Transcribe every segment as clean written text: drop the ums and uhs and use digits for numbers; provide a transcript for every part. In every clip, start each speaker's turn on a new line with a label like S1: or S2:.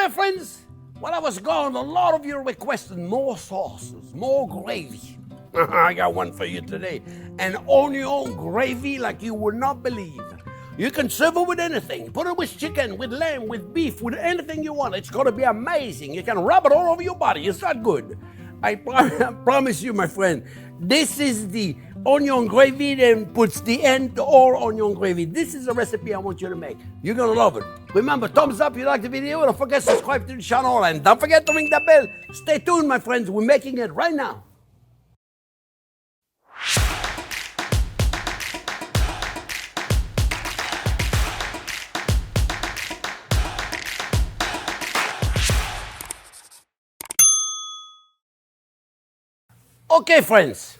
S1: my friends, while I was gone, a lot of you requested more sauces, more gravy. I got one for you today. An onion gravy like you would not believe. You can serve it with anything. Put it with chicken, with lamb, with beef, with anything you want. It's going to be amazing. You can rub it all over your body. It's that good. I promise you, my friend, this is the onion gravy that puts the end to all onion gravy. This is a recipe I want you to make. You're going to love it. Remember, thumbs up if you like the video. Don't forget to subscribe to the channel. And don't forget to ring that bell. Stay tuned, my friends. We're making it right now. Okay, friends,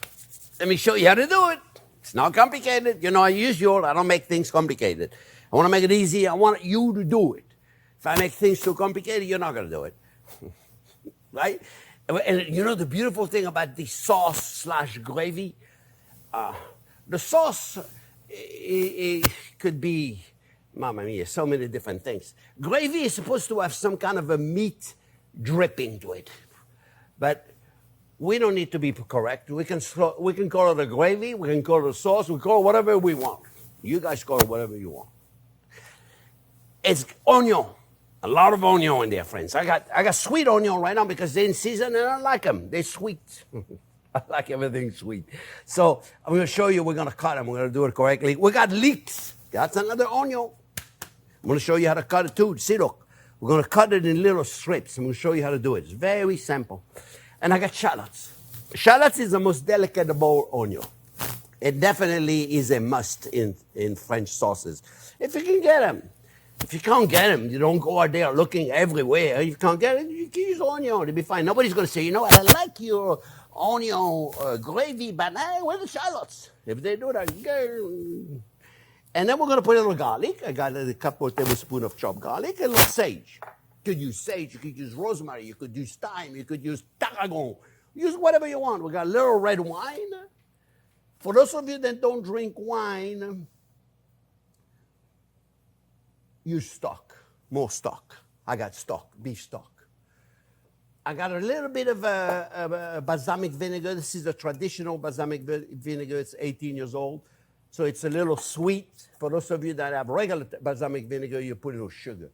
S1: let me show you how to do it. It's not complicated. You know, as usual, I don't make things complicated. I want to make it easy. I want you to do it. If I make things too complicated, you're not going to do it. Right? And you know the beautiful thing about the sauce / gravy? The sauce it could be, mamma mia, so many different things. Gravy is supposed to have some kind of a meat dripping to it. But we don't need to be correct. We can call it a gravy. We can call it a sauce. We call it whatever we want. You guys call it whatever you want. It's onion. A lot of onion in there, friends. I got sweet onion right now because they're in season and I like them. They're sweet. I like everything sweet. So I'm going to show you. We're going to cut them. We're going to do it correctly. We got leeks. That's another onion. I'm going to show you how to cut it too. See, look. We're going to cut it in little strips. I'm going to show you how to do it. It's very simple. And I got shallots. Shallots is the most delicate of all onion. It definitely is a must in French sauces. If you can get them. If you can't get them, you don't go out there looking everywhere. If you can't get it, you can use onion. It'll be fine. Nobody's going to say, you know what, I like your onion gravy, but where's the shallots? If they do that, and then we're going to put a little garlic. I got a couple of tablespoons of chopped garlic and a little sage. You could use sage, you could use rosemary, you could use thyme, you could use tarragon. Use whatever you want. We got a little red wine. For those of you that don't drink wine, use stock, more stock. I got stock, beef stock. I got a little bit of balsamic vinegar. This is a traditional balsamic vinegar. It's 18 years old. So it's a little sweet. For those of you that have regular balsamic vinegar, you put a little sugar.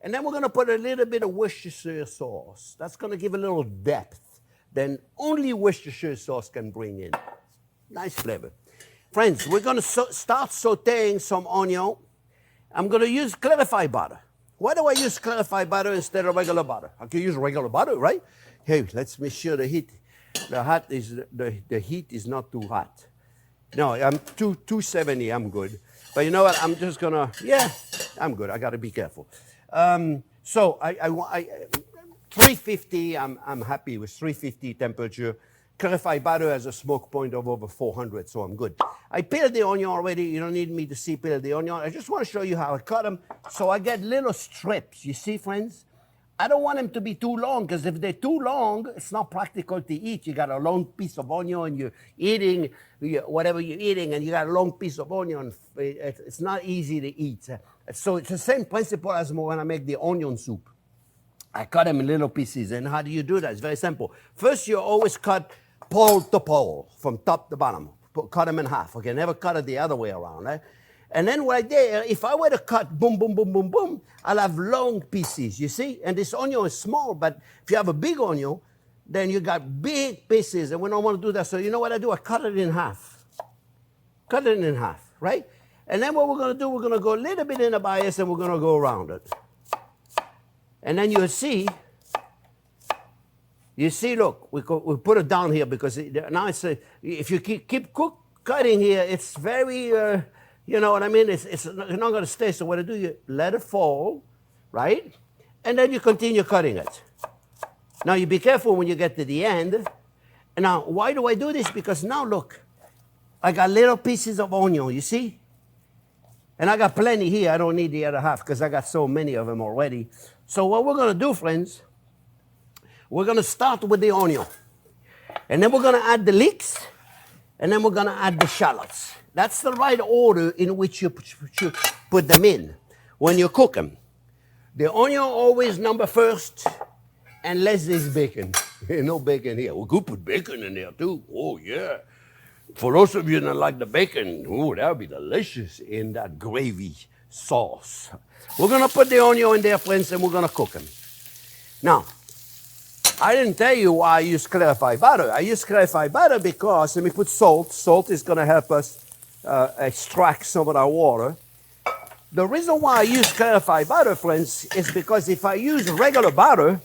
S1: And then we're going to put a little bit of Worcestershire sauce. That's going to give a little depth. Then only Worcestershire sauce can bring in. Nice flavor. Friends, we're going to start sautéing some onion. I'm going to use clarified butter. Why do I use clarified butter instead of regular butter? I can use regular butter, right? Hey, let's make sure the heat is not too hot. No, I'm 270, I'm good. But you know what, I'm just going to, I'm good. I got to be careful. So 350, I'm happy with 350 temperature. Clarified butter has a smoke point of over 400, so I'm good. I peeled the onion already. You don't need me to see peel the onion. I just want to show you how I cut them. So I get little strips. You see, friends? I don't want them to be too long, because if they're too long, it's not practical to eat. You got a long piece of onion, and you're eating whatever you're eating, and you got a long piece of onion. It's not easy to eat. So it's the same principle as when I make the onion soup. I cut them in little pieces. And how do you do that? It's very simple. First, you always cut pole to pole, from top to bottom. Cut them in half. Okay, never cut it the other way around. Right? And then right there, if I were to cut boom, boom, boom, boom, boom, I'll have long pieces, you see? And this onion is small, but if you have a big onion, then you got big pieces, and we don't want to do that. So you know what I do? I cut it in half. Cut it in half, right? And then what we're going to do, we're going to go a little bit in the bias, and we're going to go around it. And then you'll see, look, we put it down here because now it's if you keep cutting here, it's very, you know what I mean? It's not going to stay. So what I do, you let it fall, right? And then you continue cutting it. Now you be careful when you get to the end. And now, why do I do this? Because now look, I got little pieces of onion, you see? And I got plenty here. I don't need the other half because I got so many of them already. So what we're going to do, friends, we're going to start with the onion. And then we're going to add the leeks. And then we're going to add the shallots. That's the right order in which you put them in when you cook them. The onion always number first, unless there's bacon. No bacon here. We could put bacon in there too. Oh, yeah. For those of you that like the bacon, oh, that would be delicious in that gravy sauce. We're going to put the onion in there, friends, and we're going to cook them. Now, I didn't tell you why I use clarified butter. I use clarified butter because, let me put salt. Salt is going to help us extract some of that water. The reason why I use clarified butter, friends, is because if I use regular butter,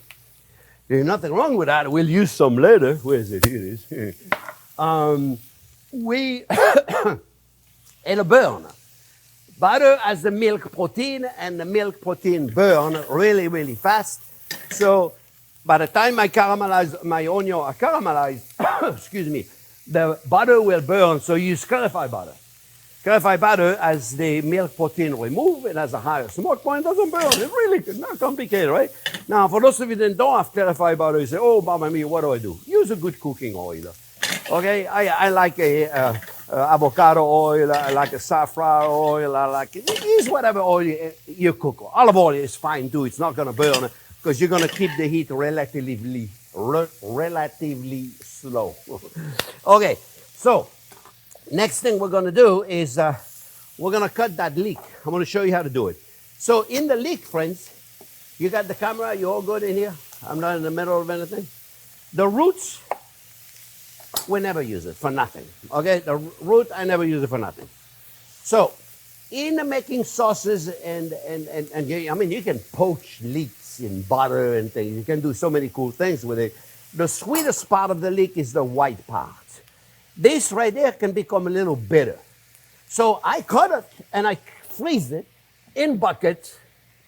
S1: there's nothing wrong with that. We'll use some later. Where is it? Here it is. It'll burn. Butter has the milk protein, and the milk protein burn really, really fast. So by the time I caramelize my onion, excuse me, the butter will burn, so use clarified butter. Clarified butter, as the milk protein removed, it has a higher smoke point, doesn't burn. It's really not complicated, right? Now, for those of you that don't have clarified butter, you say, oh, Mama Mia, what do I do? Use a good cooking oil. Okay, I like avocado oil, I like a safflower oil, I like use whatever oil you cook. Olive oil is fine too. It's not going to burn because you're going to keep the heat relatively slow. Okay, so next thing we're going to do is we're going to cut that leek. I'm going to show you how to do it. So in the leek, friends, you got the camera. You all good in here? I'm not in the middle of anything. The roots, we never use it for nothing. Okay, the root, I never use it for nothing. So, in the making sauces and I mean, you can poach leeks in butter and things. You can do so many cool things with it. The sweetest part of the leek is the white part. This right there can become a little bitter. So I cut it and I freeze it in buckets.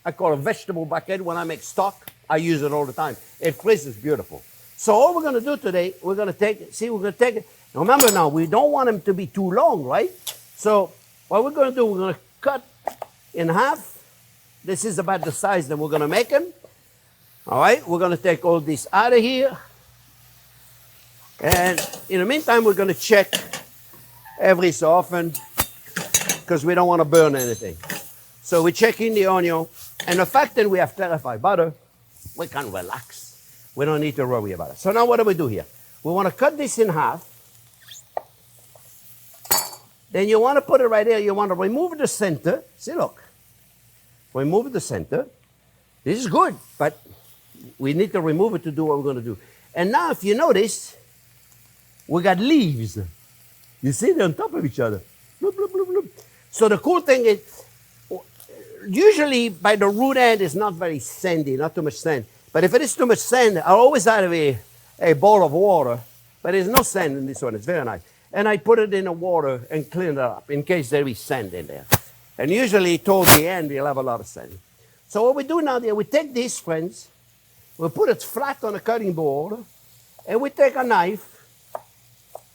S1: I call it a vegetable bucket. When I make stock, I use it all the time. It freezes beautiful. So all we're going to do today, we're going to take it. See, we're going to take it. Now remember now, we don't want them to be too long, right? So what we're going to do, we're going to cut in half. This is about the size that we're going to make them. All right, we're going to take all this out of here. And in the meantime, we're going to check every so often because we don't want to burn anything. So we're checking the onion. And the fact that we have clarified butter, we can relax. We don't need to worry about it. So now what do we do here? We want to cut this in half. Then you want to put it right there. You want to remove the center. See, look. Remove the center. This is good, but we need to remove it to do what we're going to do. And now if you notice, we got leaves. You see, they're on top of each other. Bloop, bloop, bloop, bloop. So the cool thing is, usually by the root end, it's not very sandy, not too much sand. But if it is too much sand, I always have a bowl of water. But there's no sand in this one. It's very nice. And I put it in the water and clean it up in case there is sand in there. And usually toward the end, you'll have a lot of sand. So what we do now, we take this, friends. We put it flat on a cutting board. And we take a knife.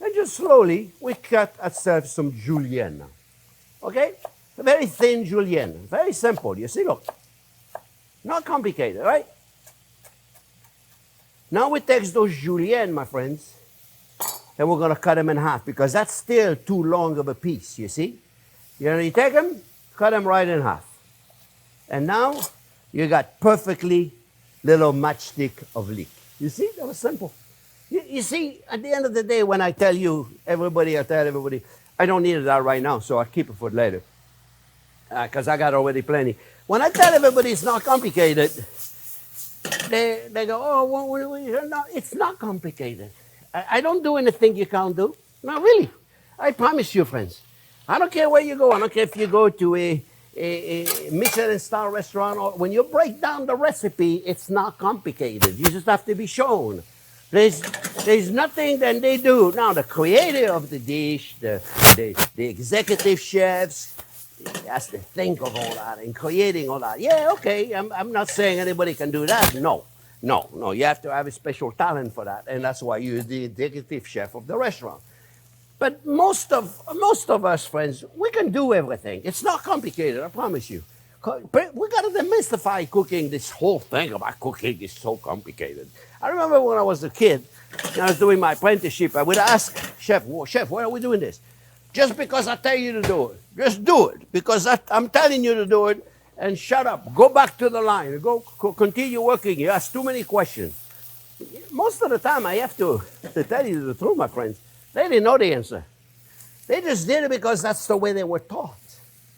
S1: And just slowly, we cut ourselves some julienne. Okay? A very thin julienne. Very simple. You see, look. Not complicated, right? Now we take those julienne, my friends, and we're going to cut them in half because that's still too long of a piece, you see? You take them, cut them right in half. And now you got perfectly little matchstick of leek. You see? That was simple. You see, at the end of the day, when I tell you, I tell everybody, I don't need that right now, so I'll keep it for later because I got already plenty. When I tell everybody it's not complicated, they go, oh, well, no, it's not complicated. I don't do anything you can't do. No, really. I promise you, friends. I don't care where you go. I don't care if you go to a Michelin star restaurant or when you break down the recipe, it's not complicated. You just have to be shown. There's nothing that they do. Now, the creator of the dish, the executive chefs, has to think of all that and creating all that. Yeah, okay, I'm not saying anybody can do that. No. You have to have a special talent for that. And that's why you're the executive chef of the restaurant. But most of us, friends, we can do everything. It's not complicated, I promise you. We got to demystify cooking. This whole thing about cooking is so complicated. I remember when I was a kid, and I was doing my apprenticeship, I would ask chef, why are we doing this? Just because I tell you to do it. Just do it. Because I'm telling you to do it, and shut up. Go back to the line. Continue working. You ask too many questions. Most of the time, I have to tell you the truth, my friends. They didn't know the answer. They just did it because that's the way they were taught.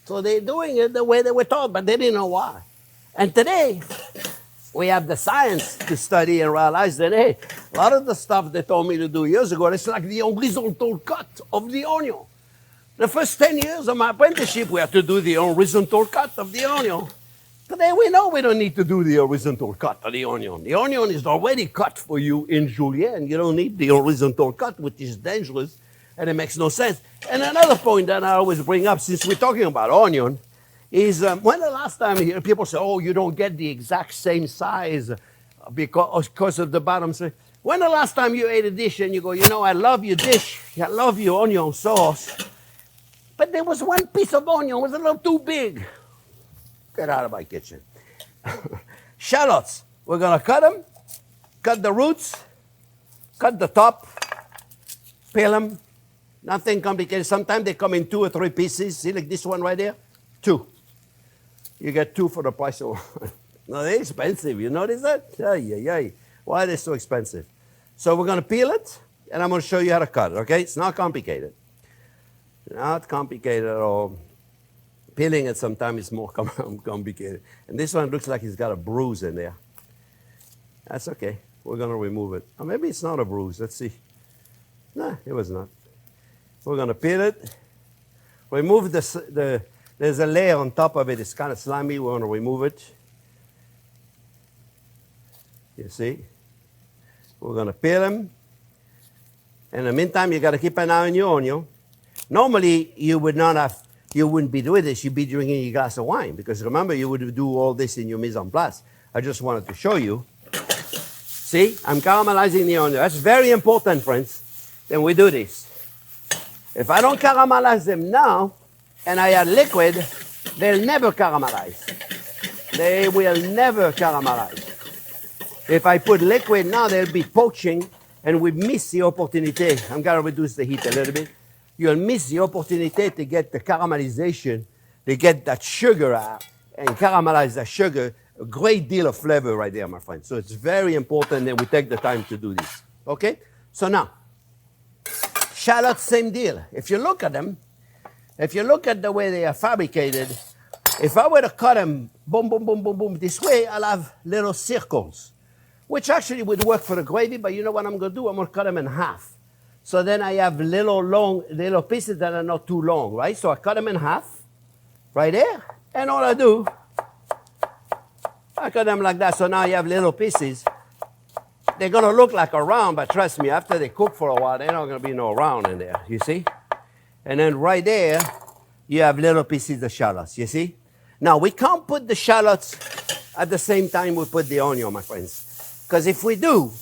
S1: So they're doing it the way they were taught, but they didn't know why. And today, we have the science to study and realize that, hey, a lot of the stuff they told me to do years ago, it's like the horizontal cut of the onion. The first 10 years of my apprenticeship, we had to do the horizontal cut of the onion. Today, we know we don't need to do the horizontal cut of the onion. The onion is already cut for you in julienne. You don't need the horizontal cut, which is dangerous, and it makes no sense. And another point that I always bring up, since we're talking about onion, is when the last time people say, oh, you don't get the exact same size because of the bottom. When the last time you ate a dish and you go, you know, I love your dish, I love your onion sauce, but there was one piece of onion, it was a little too big. Get out of my kitchen. Shallots, we're going to cut them, cut the roots, cut the top, peel them. Nothing complicated. Sometimes they come in 2 or 3 pieces. See, like this one right there? 2. You get 2 for the price of one. No, they're expensive. You notice that? Ay. Why are they so expensive? So we're going to peel it, and I'm going to show you how to cut it, okay? It's not complicated. Not complicated at all. Peeling it sometimes is more complicated. And this one looks like it's got a bruise in there. That's okay. We're going to remove it. Or maybe it's not a bruise. Let's see. No, it was not. We're going to peel it. Remove there's a layer on top of it. It's kind of slimy. We're going to remove it. You see? We're going to peel them. In the meantime, you got to keep an eye on your onion. Normally, you wouldn't be doing this. You'd be drinking a glass of wine, because remember, you would do all this in your mise en place. I just wanted to show you. See, I'm caramelizing the onion. That's very important, friends. Then we do this. If I don't caramelize them now, and I add liquid, they'll never caramelize. They will never caramelize. If I put liquid now, they'll be poaching, and we miss the opportunity. I'm going to reduce the heat a little bit. You'll miss the opportunity to get the caramelization, to get that sugar out, and caramelize that sugar. A great deal of flavor right there, my friend. So it's very important that we take the time to do this. Okay? So now, shallots, same deal. If you look at them, if you look at the way they are fabricated, if I were to cut them, boom, boom, boom, boom, boom, this way, I'll have little circles, which actually would work for the gravy, but you know what I'm going to do? I'm going to cut them in half. So then I have little pieces that are not too long, right? So I cut them in half, right there, and all I do, I cut them like that. So now you have little pieces. They're going to look like a round, but trust me, after they cook for a while, they're not going to be no round in there, you see? And then right there, you have little pieces of shallots, you see? Now, we can't put the shallots at the same time we put the onion, my friends. Because if we do,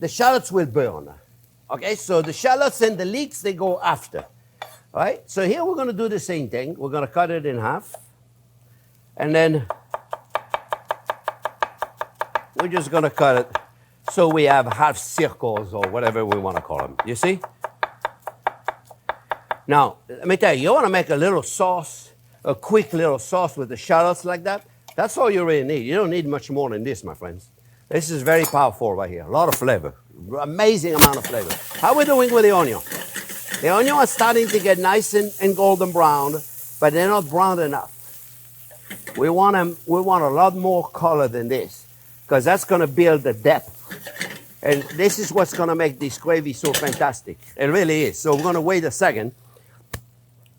S1: the shallots will burn. Okay, so the shallots and the leeks, they go after. All right, so here we're going to do the same thing. We're going to cut it in half. And then we're just going to cut it so we have half circles or whatever we want to call them. You see? Now, let me tell you, you want to make a little sauce, a quick little sauce with the shallots like that. That's all you really need. You don't need much more than this, my friends. This is very powerful right here. A lot of flavor. Amazing amount of flavor. How are we doing with the onion? The onion is starting to get nice and golden brown, but they're not brown enough. We want a lot more color than this, because that's going to build the depth. And this is what's going to make this gravy so fantastic. It really is. So we're going to wait a second.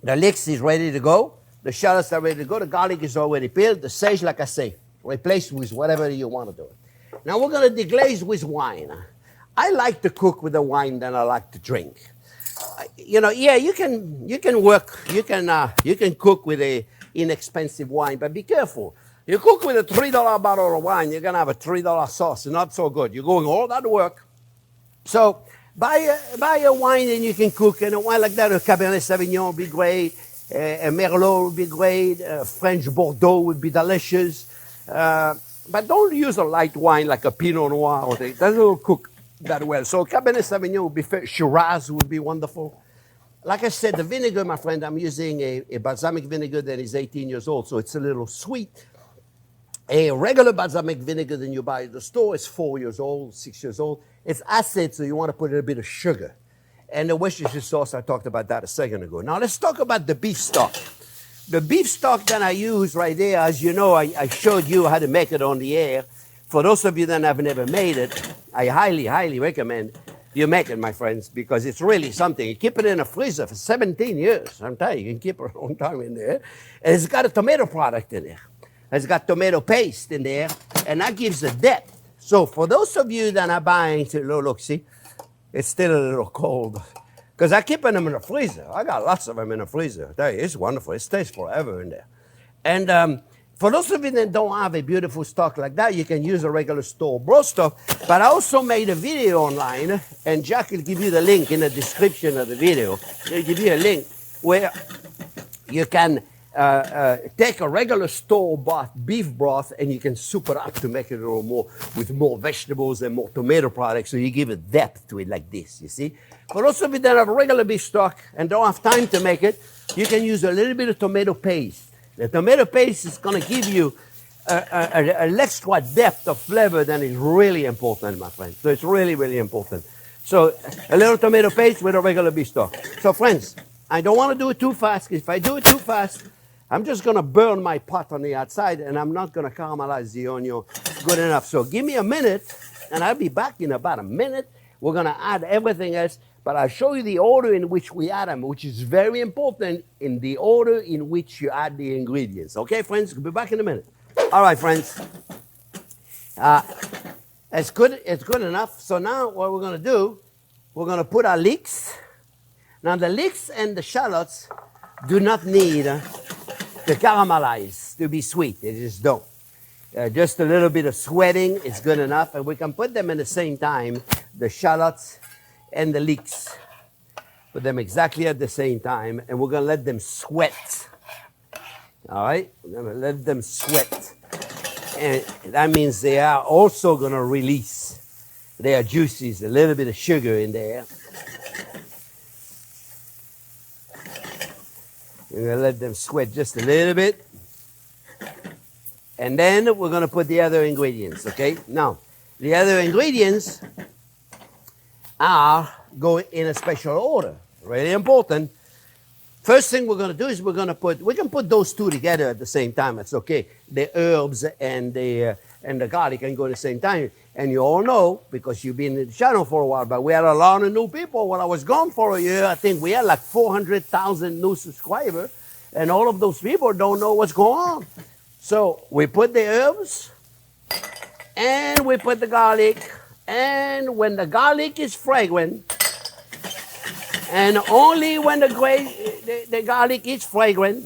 S1: The leeks is ready to go. The shallots are ready to go. The garlic is already peeled. The sage, like I say, replace with whatever you want to do. Now we're going to deglaze with wine. I like to cook with the wine than I like to drink. You know, yeah, you can cook with a inexpensive wine, but be careful. You cook with a $3 bottle of wine, you're going to have a $3 sauce. Not so good. You're going all that work. So buy a wine and you can cook. And a wine like that, a Cabernet Sauvignon would be great. A Merlot would be great. French Bordeaux would be delicious. But don't use a light wine like a Pinot Noir. It doesn't cook that well. So Cabernet Sauvignon would be fair. Shiraz would be wonderful. like I said, the vinegar, my friend, I'm using a balsamic vinegar that is 18 years old, so it's a little sweet. A regular balsamic vinegar that you buy at the store is 4 years old, 6 years old. It's acid, so you want to put a little bit of sugar. And the Worcestershire sauce, I talked about that a second ago. Now let's talk about the beef stock. The beef stock that I use right there, as you know, I showed you how to make it on the air. For those of you that have never made it, I highly, highly recommend you make it, my friends, because it's really something. You keep it in a freezer for 17 years. I'm telling you, you can keep it a long time in there. And it's got a tomato product in there. It's got tomato paste in there, and that gives a depth. So for those of you that are buying, look, see, it's still a little cold. Because I keep them in the freezer. I got lots of them in the freezer. I tell you, it's wonderful. It stays forever in there. And for those of you that don't have a beautiful stock like that, you can use a regular store-bought stock. But I also made a video online, and Jack will give you the link in the description of the video. He'll give you a link where you can take a regular store-bought beef broth and you can soup it up to make it a little more with more vegetables and more tomato products, so you give a depth to it like this, you see. For those of you that have regular beef stock and don't have time to make it, you can use a little bit of tomato paste. The tomato paste is going to give you an extra depth of flavor that is really important, my friend. So it's really, really important. So a little tomato paste with a regular beef stock. So friends, I don't want to do it too fast. If I do it too fast, I'm just going to burn my pot on the outside, and I'm not going to caramelize the onion good enough. So give me a minute, and I'll be back in about a minute. We're going to add everything else, but I'll show you the order in which we add them, which is very important, in the order in which you add the ingredients. Okay, friends? We'll be back in a minute. All right, friends. It's good enough. So now what we're going to do, we're going to put our leeks. Now, the leeks and the shallots do not need to caramelize to be sweet. They just don't. Just a little bit of sweating is good enough, and we can put them in the same time, the shallots and the leeks. Put them exactly at the same time, and we're going to let them sweat. All right? We're going to let them sweat. And that means they are also going to release their juices, a little bit of sugar in there. We're going to let them sweat just a little bit. And then we're going to put the other ingredients, okay? Now, the other ingredients are going in a special order. Really important. First thing we're going to do is we can put those two together at the same time. It's okay. The herbs and the garlic can go at the same time. And you all know, because you've been in the channel for a while, but we had a lot of new people. When I was gone for a year, I think we had like 400,000 new subscribers. And all of those people don't know what's going on. So we put the herbs, and we put the garlic. And when the garlic is fragrant, and only when the garlic is fragrant,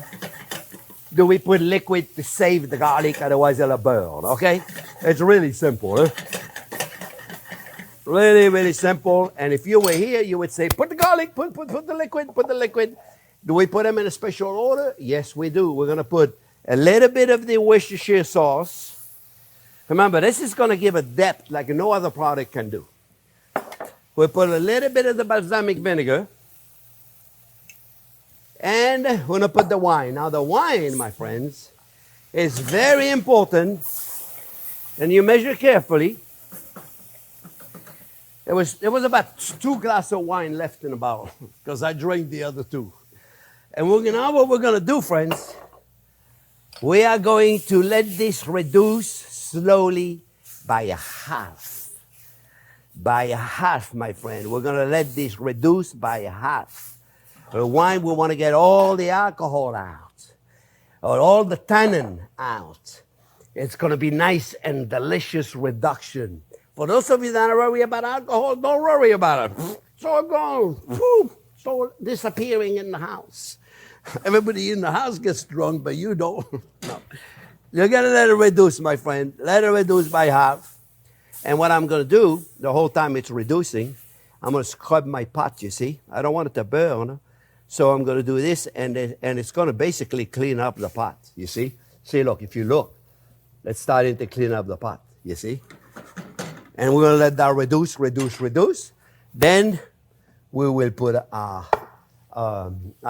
S1: do we put liquid to save the garlic, otherwise it'll burn, okay? It's really simple, huh? Really, really simple. And if you were here, you would say, put the garlic, put the liquid. Do we put them in a special order? Yes, we do. We're going to put a little bit of the Worcestershire sauce. Remember, this is going to give a depth like no other product can do. We put a little bit of the balsamic vinegar. And we're going to put the wine. Now, the wine, my friends, is very important. And you measure carefully. There was about 2 glasses of wine left in the bottle because I drank the other 2. And now what we're going to do, friends, we are going to let this reduce slowly by a half. By a half, my friend. We're going to let this reduce by a half. The wine, we want to get all the alcohol out, or all the tannin out. It's going to be nice and delicious reduction. For those of you that are worried about alcohol, don't worry about it. It's all gone. It's all disappearing in the house. Everybody in the house gets drunk, but you don't. No. You're going to let it reduce, my friend. Let it reduce by half. And what I'm going to do, the whole time it's reducing, I'm going to scrub my pot, you see. I don't want it to burn. So I'm going to do this, and it's going to basically clean up the pot, you see. See, look, if you look, it's starting to clean up the pot, you see. And we're going to let that reduce. Then we will put our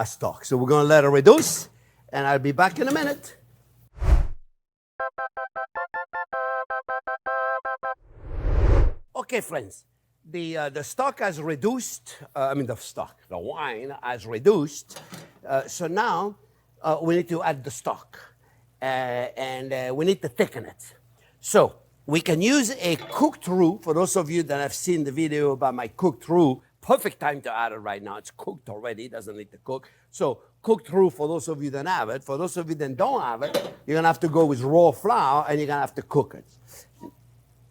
S1: stock. So we're going to let it reduce, and I'll be back in a minute. Okay, friends, the stock has reduced. The wine has reduced. So now we need to add the stock, and we need to thicken it. So we can use a cooked roux. For those of you that have seen the video about my cooked roux, perfect time to add it right now. It's cooked already, it doesn't need to cook. So cooked roux for those of you that have it. For those of you that don't have it, you're going to have to go with raw flour, and you're going to have to cook it.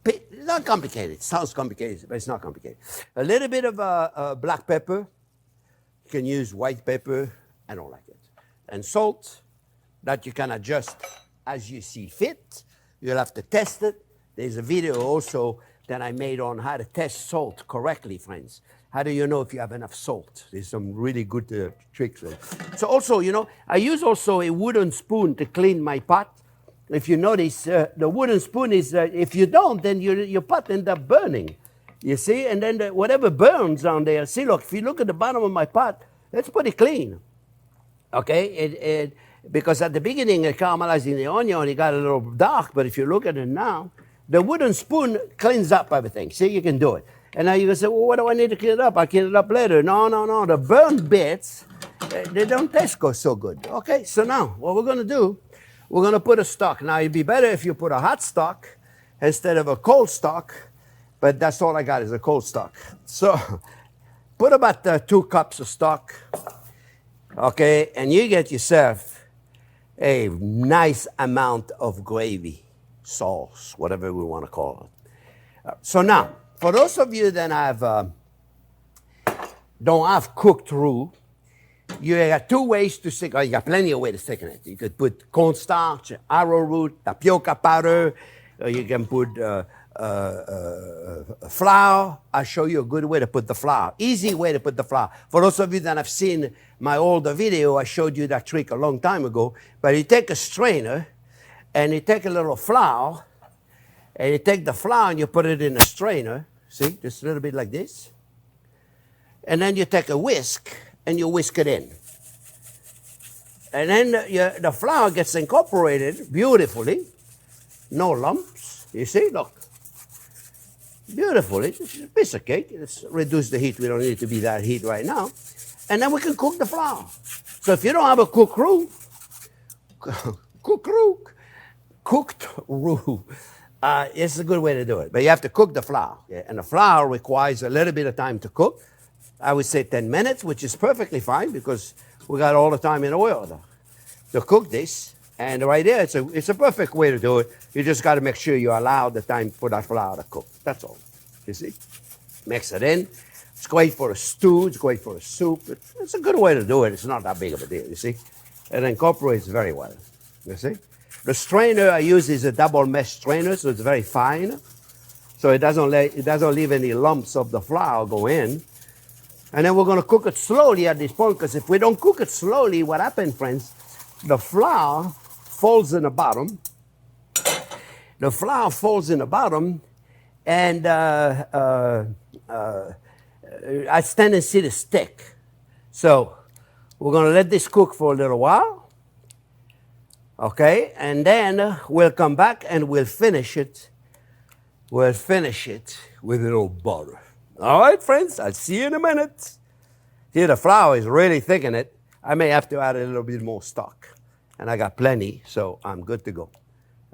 S1: It's not complicated. It sounds complicated, but it's not complicated. A little bit of black pepper. You can use white pepper. I don't like it. And salt that you can adjust as you see fit. You'll have to test it. There's a video also that I made on how to test salt correctly, friends. How do you know if you have enough salt? There's some really good tricks. So also, I use also a wooden spoon to clean my pot. If you notice, the wooden spoon is, if you don't, then your pot ends up burning. You see? And then whatever burns on there, see, look, if you look at the bottom of my pot, it's pretty clean. Okay? Because at the beginning, caramelizing the onion, it got a little dark, but if you look at it now, the wooden spoon cleans up everything. See, you can do it. And now you can say, well, what do I need to clean it up? I'll clean it up later. No. The burned bits, they don't taste so good. Okay, so now what we're going to do, we're going to put a stock. Now, it'd be better if you put a hot stock instead of a cold stock, but that's all I got is a cold stock. So put about 2 cups of stock, okay, and you get yourself a nice amount of gravy, sauce, whatever we want to call it. So now, for those of you that don't have cooked roux, you got 2 ways to thicken. You got plenty of ways to thicken it. You could put cornstarch, arrowroot, tapioca powder. You can put flour. I'll show you a good way to put the flour. Easy way to put the flour. For those of you that have seen my older video, I showed you that trick a long time ago. But you take a strainer, and you take a little flour, and you take the flour and you put it in a strainer. See, just a little bit like this. And then you take a whisk, and you whisk it in. And then the flour gets incorporated beautifully. No lumps. You see, look. Beautifully. It's a piece of cake. Let's reduce the heat. We don't need it to be that heat right now. And then we can cook the flour. So if you don't have a cooked roux, it's a good way to do it. But you have to cook the flour. Yeah? And the flour requires a little bit of time to cook. I would say 10 minutes, which is perfectly fine because we got all the time in the world to cook this. And right there, it's a perfect way to do it. You just got to make sure you allow the time for that flour to cook. That's all. You see? Mix it in. It's great for a stew. It's great for a soup. It's a good way to do it. It's not that big of a deal, you see? It incorporates very well. You see? The strainer I use is a double mesh strainer, so it's very fine. So it doesn't leave any lumps of the flour go in. And then we're going to cook it slowly at this point, because if we don't cook it slowly, what happens, friends, the flour falls in the bottom. The flour falls in the bottom, and has tendency to stick. So we're going to let this cook for a little while. Okay, and then we'll come back and we'll finish it. We'll finish it with a little butter. All right, friends, I'll see you in a minute. Here, the flour is really thickening it. I may have to add a little bit more stock. And I got plenty, so I'm good to go.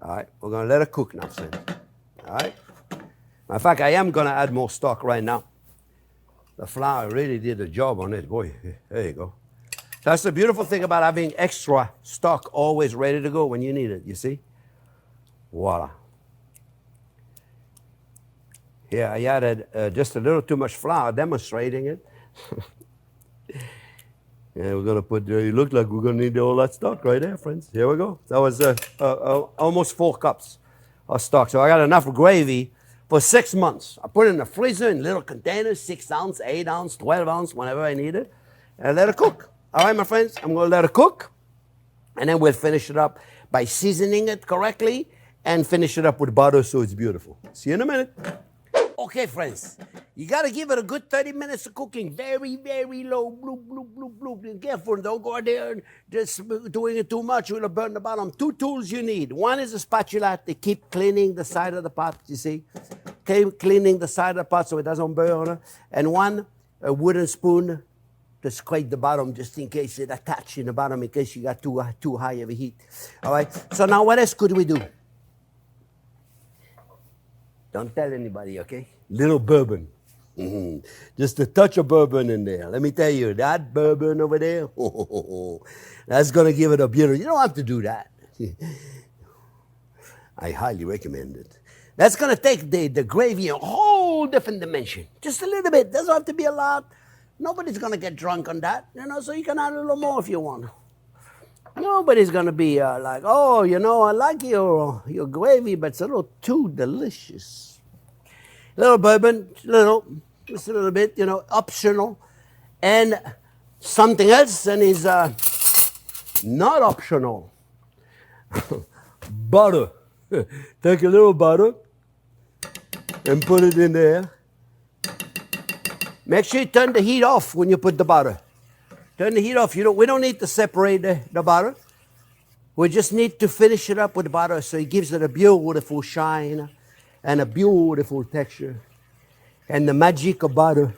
S1: All right, we're going to let it cook now, friends. All right? Matter of fact, I am going to add more stock right now. The flour really did a job on it. Boy, there you go. That's the beautiful thing about having extra stock always ready to go when you need it, you see? Voila. Here, I added just a little too much flour, demonstrating it. And we're going to put, it looked like we're going to need all that stock right there, friends. Here we go. That was almost 4 cups of stock. So I got enough gravy for 6 months. I put it in the freezer in little containers, 6 ounce, 8 ounce, 12 ounce, whenever I need it. And let it cook. All right, my friends, I'm going to let it cook. And then we'll finish it up by seasoning it correctly and finish it up with butter so it's beautiful. See you in a minute. Okay, friends, you got to give it a good 30 minutes of cooking. Very, very low. Bloop, bloop, bloop, bloop. Be careful. Don't go there and just doing it too much. You'll burn the bottom. Two tools you need. One is a spatula to keep cleaning the side of the pot, you see. Keep cleaning the side of the pot so it doesn't burn. And one, a wooden spoon to scrape the bottom just in case it attach in the bottom, in case you got too high of a heat. All right? So now what else could we do? Don't tell anybody, okay? Little bourbon. Mm-hmm. Just a touch of bourbon in there. Let me tell you, that bourbon over there, that's going to give it a beautiful. You don't have to do that. I highly recommend it. That's going to take the gravy a whole different dimension. Just a little bit. Doesn't have to be a lot. Nobody's going to get drunk on that, so you can add a little more if you want. Nobody's going to be like, oh, I like your gravy, but it's a little too delicious. Little bourbon, just a little bit, optional. And something else, and is not optional. Butter. Take a little butter and put it in there. Make sure you turn the heat off when you put the butter. Turn the heat off. We don't need to separate the butter. We just need to finish it up with the butter so it gives it a beautiful shine and a beautiful texture. And the magic of butter.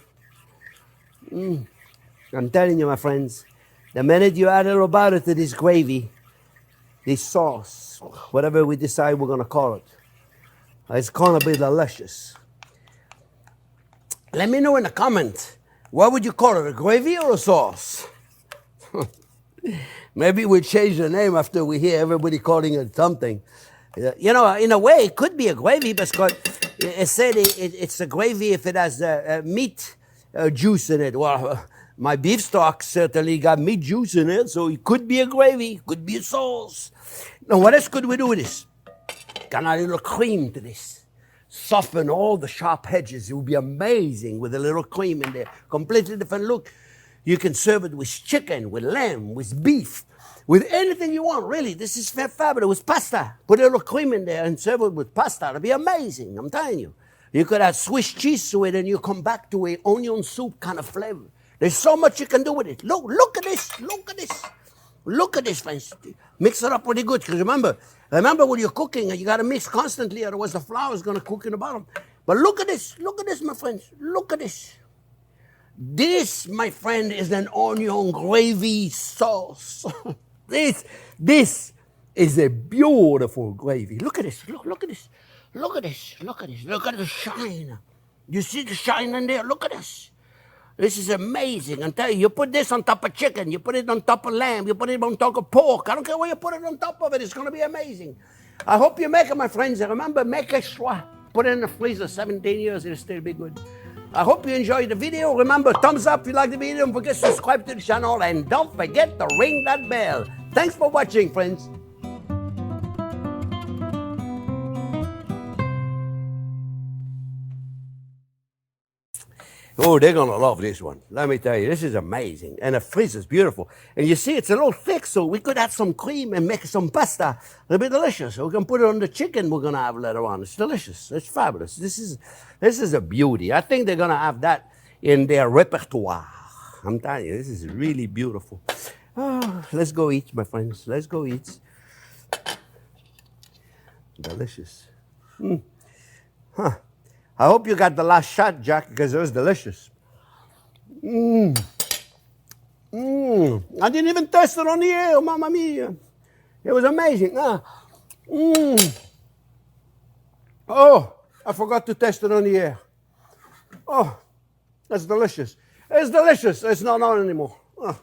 S1: I'm telling you, my friends, the minute you add a little butter to this gravy, this sauce, whatever we decide we're going to call it, it's going to be delicious. Let me know in the comments, what would you call it, a gravy or a sauce? Maybe we'll change the name after we hear everybody calling it something. In a way, it could be a gravy, because it said it's a gravy if it has meat juice in it. Well, my beef stock certainly got meat juice in it, so it could be a gravy, could be a sauce. Now, what else could we do with this? Got a little cream to this. Soften all the sharp edges. It would be amazing with a little cream in there. Completely different look. You can serve it with chicken, with lamb, with beef, with anything you want, really. This is fabulous. With pasta. Put a little cream in there and serve it with pasta. It'll be amazing, I'm telling you. You could add Swiss cheese to it and you come back to an onion soup kind of flavor. There's so much you can do with it. Look at this. Look at this. Look at this, friends. Mix it up pretty good. Because remember when you're cooking, you got to mix constantly, otherwise the flour is going to cook in the bottom. But look at this. Look at this, my friends. Look at this. This, my friend, is an onion gravy sauce. This is a beautiful gravy. Look at this. Look at this. Look at this. Look at this. Look at the shine. You see the shine in there? Look at this. This is amazing. I'm telling you, you put this on top of chicken, you put it on top of lamb, you put it on top of pork. I don't care where you put it on top of it. It's going to be amazing. I hope you make it, my friends. And remember, make extra. Put it in the freezer 17 years. It'll still be good. I hope you enjoyed the video. Remember, thumbs up if you like the video. Don't forget to subscribe to the channel. And don't forget to ring that bell. Thanks for watching, friends. Oh, they're going to love this one. Let me tell you, this is amazing. And the freezer is beautiful. And you see, it's a little thick, so we could add some cream and make some pasta. It'll be delicious. We can put it on the chicken we're going to have later on. It's delicious. It's fabulous. This is a beauty. I think they're going to have that in their repertoire. I'm telling you, this is really beautiful. Oh, let's go eat, my friends. Let's go eat. Delicious. Huh. I hope you got the last shot, Jack, because it was delicious. I didn't even taste it on the air, mamma mia. It was amazing. Oh, I forgot to taste it on the air. Oh, that's delicious. It's delicious. It's not on anymore. Oh.